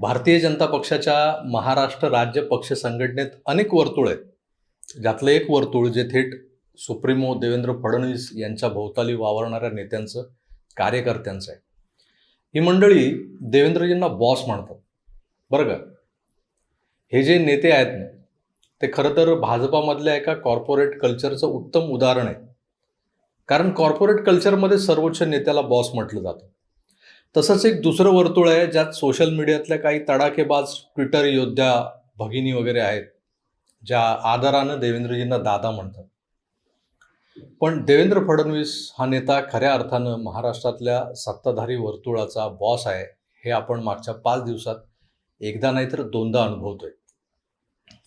भारतीय जनता पक्षाच्या महाराष्ट्र राज्य पक्ष संघटनेत अनेक वर्तुळ आहेत. ज्यातलं एक वर्तुळ जे थेट सुप्रीमो देवेंद्र फडणवीस यांच्या भोवताली वावरणाऱ्या नेत्यांचं, कार्यकर्त्यांचं आहे. ही मंडळी देवेंद्रजींना बॉस म्हणतात. बरं का, हे जे नेते आहेत ना, ते खरं तर भाजपामधल्या एका कॉर्पोरेट कल्चरचं उत्तम उदाहरण आहे. कारण कॉर्पोरेट कल्चरमध्ये सर्वोच्च नेत्याला बॉस म्हटलं जातं. तसंच एक दुसरं वर्तुळ आहे ज्यात सोशल मीडियातल्या काही तडाखेबाज ट्विटर योद्धा भगिनी वगैरे आहेत, ज्या आदरानं देवेंद्रजींना दादा म्हणतात. पण देवेंद्र फडणवीस हा नेता खऱ्या अर्थानं महाराष्ट्रातल्या सत्ताधारी वर्तुळाचा बॉस आहे, हे आपण मागच्या 5 दिवसात एकदा नाही तर दोनदा अनुभवतोय.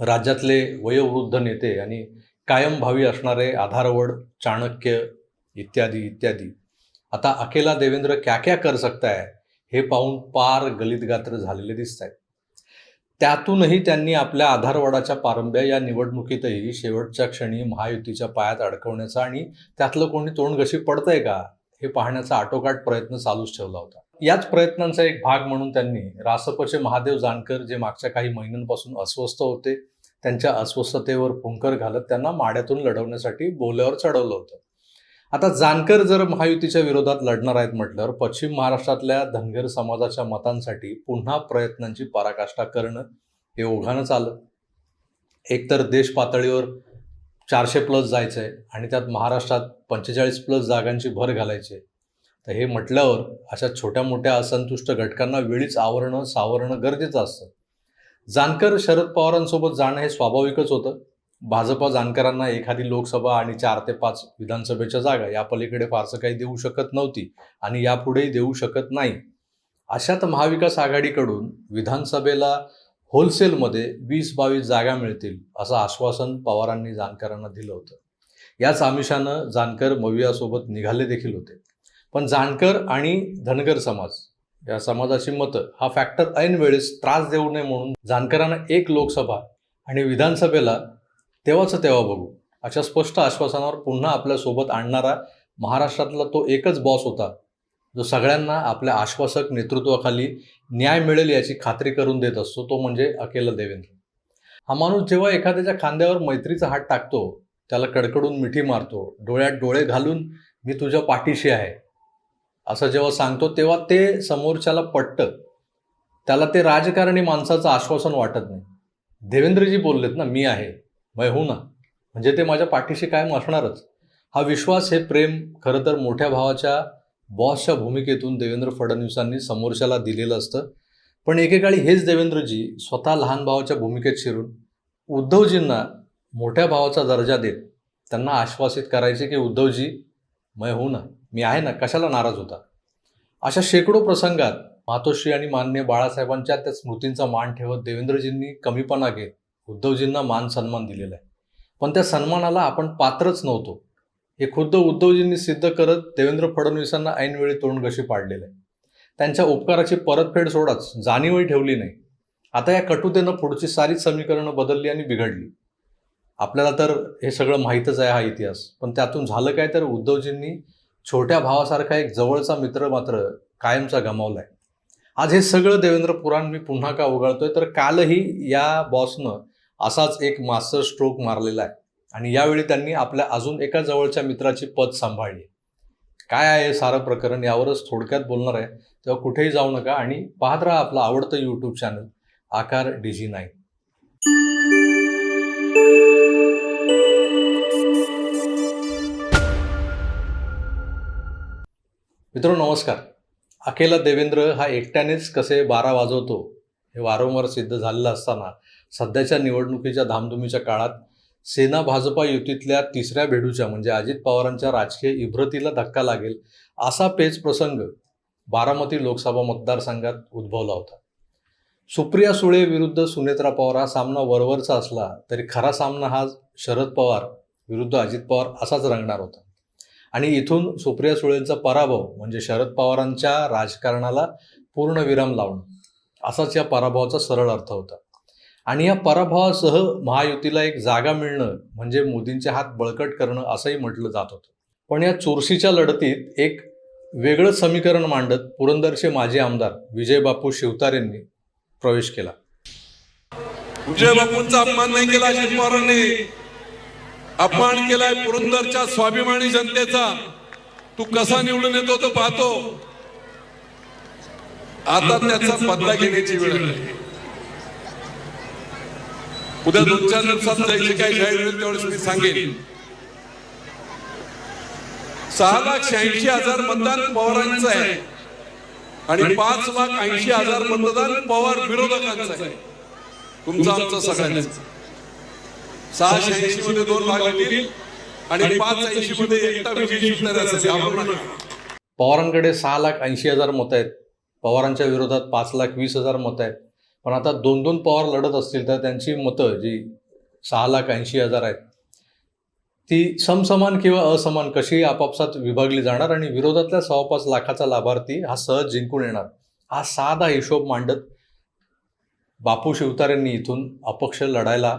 राज्यातले वयोवृद्ध नेते आणि कायम भावी असणारे आधारवड चाणक्य इत्यादी इत्यादी आता अकेला देवेंद्र क्या क्या कर सकता है हे पाहून पार गलितगात्र झालेले दिसत आहेत. त्यातूनही त्यांनी आपल्या आधारवडाच्या पारंब्या या निवडणुकीतही शेवटच्या क्षणी महायुतीच्या पायात अडकवण्याचा आणि त्यातलं कोणी तोंडघशी पडतंय का हे पाहण्याचा आटोकाट प्रयत्न चालूच ठेवला होता. याच प्रयत्नांचा एक भाग म्हणून त्यांनी रासपचे महादेव जानकर, जे मागच्या काही महिन्यांपासून अस्वस्थ होते, त्यांच्या अस्वस्थतेवर फुंकर घालत त्यांना माड्यातून लढवण्यासाठी बोल्यावर चढवलं होतं. आता जानकर जर महायुतीच्या विरोधात लढणार आहेत म्हटल्यावर पश्चिम महाराष्ट्रातल्या धनगर समाजाच्या मतांसाठी पुन्हा प्रयत्नांची पराकाष्ठा करणं हे ओघानंच आलं. एकतर देश पातळीवर 400+ जायचं आहे आणि त्यात महाराष्ट्रात 45+ जागांची भर घालायची आहे. तर हे म्हटल्यावर अशा छोट्या मोठ्या असंतुष्ट घटकांना वेळीच आवरणं सावरणं गरजेचं असतं. जानकर शरद पवारांसोबत जाणं हे स्वाभाविकच होतं. भाजपा जानकरांना एखादी लोकसभा आणि 4 ते 5 विधानसभेच्या जागा या पलीकडे फारसं काही देऊ शकत नव्हती आणि यापुढेही देऊ शकत नाही. अशात महाविकास आघाडीकडून विधानसभेला होलसेलमध्ये 20-22 जागा मिळतील असं आश्वासन पवारांनी जानकरांना दिलं होतं. याच आमिषानं जानकर मवियासोबत निघाले देखील होते. पण जानकर आणि धनगर समाज या समाजाची मतं हा फॅक्टर ऐन वेळेस त्रास देऊ नये म्हणून जानकरांना एक लोकसभा आणि विधानसभेला तेव्हाच तेव्हा बघू अशा स्पष्ट आश्वासनावर पुन्हा आपल्यासोबत आणणारा महाराष्ट्रातला तो एकच बॉस होता, जो सगळ्यांना आपल्या आश्वासक नेतृत्वाखाली न्याय मिळेल याची खात्री करून देत असतो, तो म्हणजे अकेला देवेंद्र. हा माणूस जेव्हा एखाद्याच्या खांद्यावर मैत्रीचा हात टाकतो, त्याला कडकडून मिठी मारतो, डोळ्यात डोळे घालून मी तुझ्या पाठीशी आहे असं जेव्हा सांगतो, तेव्हा ते समोरच्याला पटतं. त्याला ते राजकारणी माणसाचं आश्वासन वाटत नाही. देवेंद्रजी बोललेत ना, मी आहे, मैं हूं ना, म्हणजे ते माझ्या पाठीशी कायम असणारच. हा विश्वास, हे प्रेम खरं तर मोठ्या भावाच्या बॉसच्या भूमिकेतून देवेंद्र फडणवीसांनी समोरच्याला दिलेलं असतं. पण एकेकाळी हेच देवेंद्रजी स्वतः लहान भावाच्या भूमिकेत शिरून उद्धवजींना मोठ्या भावाचा दर्जा देत त्यांना आश्वासित करायचे की उद्धवजी मैं हूं ना, मी आहे ना, कशाला नाराज होता. अशा शेकडो प्रसंगात मातोश्री आणि माननीय बाळासाहेबांच्या त्या स्मृतींचा मान ठेवत देवेंद्रजींनी कमीपणा घेत उद्धवजींना मान सन्मान दिलेला आहे. पण त्या सन्मानाला आपण पात्रच नव्हतो हे खुद्द उद्धवजींनी सिद्ध करत देवेंद्र फडणवीसांना ऐनवेळी तोंडघशी पाडलेलं आहे. त्यांच्या उपकाराची परतफेड सोडाच, जाणीवही ठेवली नाही. आता या कटुतेनं पुढची सारी समीकरणं बदलली आणि बिघडली. आपल्याला तर हे सगळं माहीतच आहे, हा इतिहास. पण त्यातून झालं काय, तर उद्धवजींनी छोट्या भावासारखा एक जवळचा मित्र मात्र कायमचा गमावलाय. आज हे सगळं देवेंद्र पुराण मी पुन्हा का उगाळतोय, तर कालही या बॉसनं असाच एक मास्टर स्ट्रोक मारलेला आहे आणि यावेळी त्यांनी आपल्या अजून एका जवळच्या मित्राची पद सांभाळली. काय आहे सारं प्रकरण यावरच थोडक्यात बोलणार आहे. तेव्हा कुठेही जाऊ नका आणि पाहत राहा आपलं आवडतं YouTube चॅनल आकार DG9. मित्रांनो नमस्कार. अकेला देवेंद्र हा एकट्यानेच कसे 12 वाजवतो हे वारंवार सिद्ध झालेलं असताना सध्याच्या निवडणुकीच्या धामधुमीच्या काळात सेना भाजपा युतीतल्या तिसऱ्या भेडूच्या म्हणजे अजित पवारांच्या राजकीय इभ्रतीला धक्का लागेल असा पेच प्रसंग बारामती लोकसभा मतदारसंघात उद्भवला होता. सुप्रिया सुळे विरुद्ध सुनेत्रा पवार हा सामना वरवरचा असला तरी खरा सामना हा शरद पवार विरुद्ध अजित पवार असाच रंगणार होता. आणि इथून सुप्रिया सुळेंचा पराभव म्हणजे शरद पवारांच्या राजकारणाला पूर्ण विराम लावणं असाच या पराभवाचा सरळ अर्थ होता. आणि या पराभवासह महायुतीला एक जागा मिळणं म्हणजे मोदींचे हात बळकट करणं असंही म्हटलं जात होतं. पण या चुरशीच्या लढतीत एक वेगळं समीकरण मांडत पुरंदरचे माजी आमदार विजय बापू शिवतारेंनी प्रवेश केला. विजय बापूंचा अपमान नाही केला अजित पवारांनी, अपमान केलाय पुरंदरच्या स्वाभिमानी जनतेचा. तू कसा निवडून येतो तो पाहतो. आता त्याचा बदला घेण्याची वेळ आहे. उद्या 2-4 दिवसात जे काही जाहीर होईल त्यावेळेस मी सांगेन. 6,86,000 मतदान पवारांचं आहे आणि 5,80,000 मतदान पवार विरोधकांचं आहे. तुमचं आमचं सगळ्यांचं. 686 मध्ये 2 लाख होतील आणि 580 मध्ये एकटा विजयी शिवसेना. पवारांकडे 6,80,000 मतं आहेत, पवारांच्या विरोधात 5,20,000 मतं आहेत. पण आता 2-2 पवार लढत असतील तर त्यांची मतं जी 6,80,000 आहेत ती समसमान किंवा असमान कशी आपापसात विभागली जाणार आणि विरोधातल्या 5.25 लाखाचा लाभार्थी हा सहज जिंकून येणार, हा साधा हिशोब मांडत बापू शिवतारेंनी इथून अपक्ष लढायला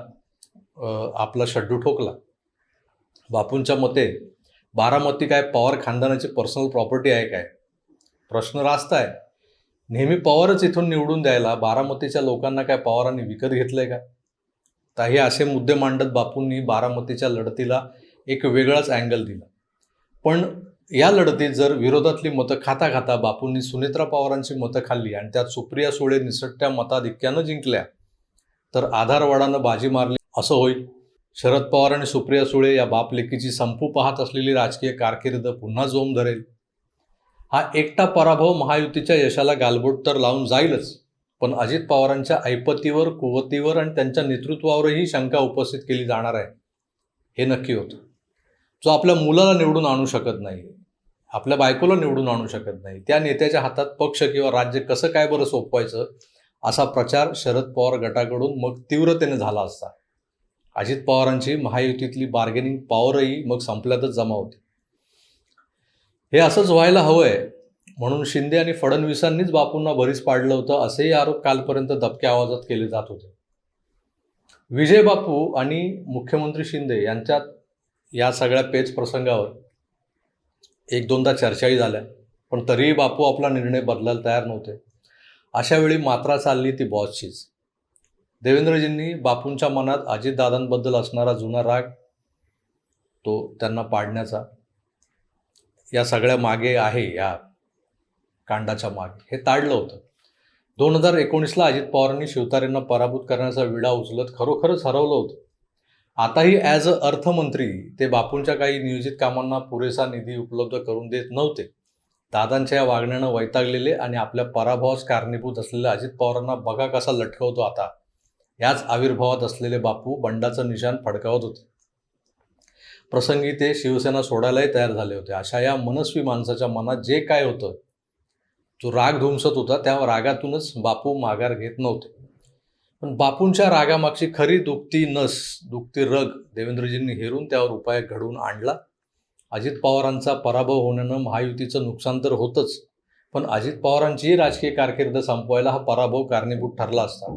आपला शड्डू ठोकला. बापूंच्या मते बारामती काय पवार खानदानाची पर्सनल प्रॉपर्टी आहे काय? प्रश्न रास्त आहे. नेहमी पवारच इथून निवडून द्यायला बारामतीच्या लोकांना काय पवारांनी विकत घेतलंय का? तर हे असे मुद्दे मांडत बापूंनी बारामतीच्या लढतीला एक वेगळाच अँगल दिला. पण या लढतीत जर विरोधातली मतं खाता खाता बापूंनी सुनेत्रा पवारांची मतं खाल्ली आणि त्यात सुप्रिया सुळे निसटत्या मताधिक्यानं जिंकल्या तर आधारवाडानं बाजी मारली असं होईल. शरद पवार आणि सुप्रिया सुळे या बापलेकीची संपू पाहत असलेली राजकीय कारकीर्द पुन्हा जोम धरेल. हा एकटा पराभव महायुतीच्या यशाला गालबोट तर लावून जाईलच, पण अजित पवारांच्या ऐपतीवर, कुवतीवर आणि त्यांच्या नेतृत्वावरही शंका उपस्थित केली जाणार आहे. हे नक्की होतं. जो आपल्या मुलाला निवडून आणू शकत नाही, आपल्या बायकोला निवडून आणू शकत नाही, त्या नेत्याच्या हातात पक्ष किंवा राज्य कसं काय बरं सोपवायचं असा प्रचार शरद पवार गटाकडून मग तीव्रतेने झाला असता. अजित पवारांची महायुतीतली बार्गेनिंग पॉवरही मग संपल्यातच जमा होती. हे असंच व्हायला हवंय म्हणून शिंदे आणि फडणवीसांनीच बापूंना भरीस पाडलं होतं असेही आरोप कालपर्यंत दबक्या आवाजात केले जात होते. विजय बापू आणि मुख्यमंत्री शिंदे यांच्यात या सगळ्या पेच प्रसंगावर 1-2दा चर्चाही झाल्या, पण तरीही बापू आपला निर्णय बदलायला तयार नव्हते. अशा वेळी मात्रा चालली ती बॉसचीच. देवेंद्रजींनी बापूंच्या मनात अजितदादांबद्दल असणारा जुना राग, तो त्यांना पाडण्याचा या सगळ्या मागे आहे, या कांडाच्या मागे, हे ताडलं होतं. 2019ला अजित पवारांनी शिवतारेंना पराभूत करण्याचा विडा उचलत खरोखरच हरवलं होतं. आताही ॲज अ अर्थमंत्री ते बापूंच्या काही नियोजित कामांना पुरेसा निधी उपलब्ध करून देत नव्हते. दादांच्या या वागण्यानं वैतागलेले आणि आपल्या पराभवास कारणीभूत असलेल्या अजित पवारांना बघा कसा लटकवतो आता. याच आविर्भावात असलेले बापू बंडाचं निशाण फडकावत होते. प्रसंगी ते शिवसेना सोडायलाही तयार झाले होते. अशा या मनस्वी माणसाच्या मनात जे काय होतं, जो राग धुमसत होता, त्या रागातूनच बापू माघार घेत नव्हते. पण बापूंच्या रागामागची खरी दुखती नस, दुखती रग देवेंद्रजींनी हेरून त्यावर उपाय घडवून आणला. अजित पवारांचा पराभव होण्यानं महायुतीचं नुकसान तर होतंच, पण अजित पवारांचीही राजकीय कारकीर्द संपवायला हा पराभव कारणीभूत ठरला असता.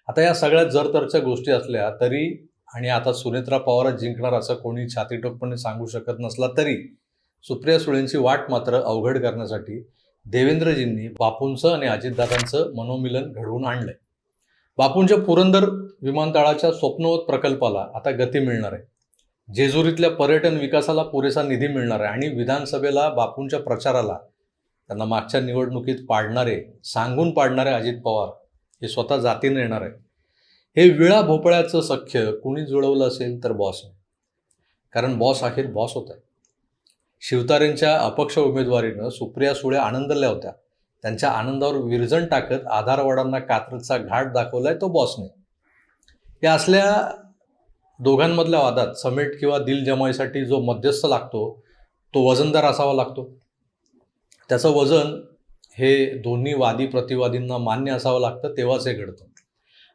आता या सगळ्यात जरतरच्या गोष्टी असल्या तरी आणि आता सुनेत्रा पवारच जिंकणार असं कोणी छातीटोकपणे सांगू शकत नसला तरी सुप्रिया सुळेंची वाट मात्र अवघड करण्यासाठी देवेंद्रजींनी बापूंचं आणि अजितदादांचं मनोमिलन घडवून आणलंय. बापूंच्या पुरंदर विमानतळाच्या स्वप्नवत प्रकल्पाला आता गती मिळणार आहे. जेजुरीतल्या पर्यटन विकासाला पुरेसा निधी मिळणार आहे आणि विधानसभेला बापूंच्या प्रचाराला त्यांना मागच्या निवडणुकीत पाडणारे, सांगून पाडणारे अजित पवार हे स्वतः जातीनं येणार आहे. हे विळा भोपळ्याचं सख्य कुणी जुळवलं असेल तर बॉसने, कारण बॉस अखेर बॉस होता. शिवतारेंच्या अपक्ष उमेदवारीनं सुप्रिया सुळे आनंदल्या होत्या. त्यांच्या आनंदावर विरजण टाकत आधारवाडांना कात्रजचा घाट दाखवलाय तो बॉसने. या असल्या दोघांमधल्या वादात समेट किंवा दिल जमाईसाठी जो मध्यस्थ लागतो तो वजनदार असावा लागतो. त्याचं वजन हे दोन्ही वादी प्रतिवादींना मान्य असावं लागतं, तेव्हाच हे घडतं.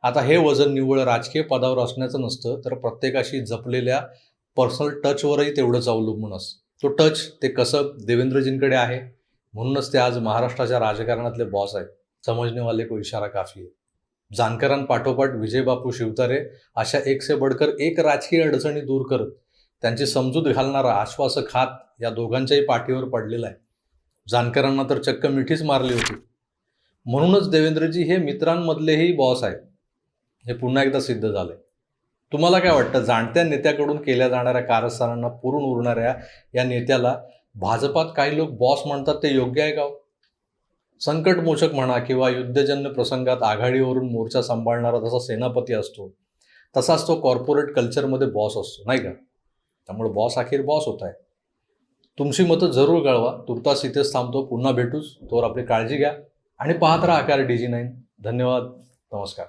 आता हे वजन निव्वळ राजकीय पदावर असण्याचं नसतं, तर प्रत्येकाशी जपलेल्या पर्सनल टचवरही तेवढंच अवलंबून असतं. तो टच ते कसं देवेंद्रजींकडे आहे, म्हणूनच ते आज महाराष्ट्राच्या राजकारणातले बॉस आहेत. समजने वाले को इशारा काफी आहे. जानकरांपाठोपाठ विजयबापू शिवतारे अशा एक से बडकर एक राजकीय अडचणी दूर करत त्यांची समजूत घालणारा आश्वासक हात या दोघांच्याही पाठीवर पडलेला आहे. जानकरांना तर चक्क मिठीच मारली होती. म्हणूनच देवेंद्रजी हे मित्रांमधलेही बॉस आहेत, हे पुन्हा एकदा सिद्ध झालंय. तुम्हाला काय वाटतं, जाणत्या नेत्याकडून केल्या जाणाऱ्या कारस्थानांना पुरून उरणाऱ्या या नेत्याला भाजपात काही लोक बॉस म्हणतात, ते योग्य आहे का? संकटमोचक म्हणा किंवा युद्धजन्य प्रसंगात आघाडीवरून मोर्चा सांभाळणारा जसा सेनापती असतो, तसाच तो कॉर्पोरेट कल्चरमध्ये बॉस असतो, नाही का? त्यामुळे बॉस अखेर बॉस होत आहे. तुमची मतं जरूर कळवा. तुर्तास इथेच थांबतो. पुन्हा भेटूच. तोवर आपली काळजी घ्या आणि पाहत राहा आकार DG9. धन्यवाद. नमस्कार.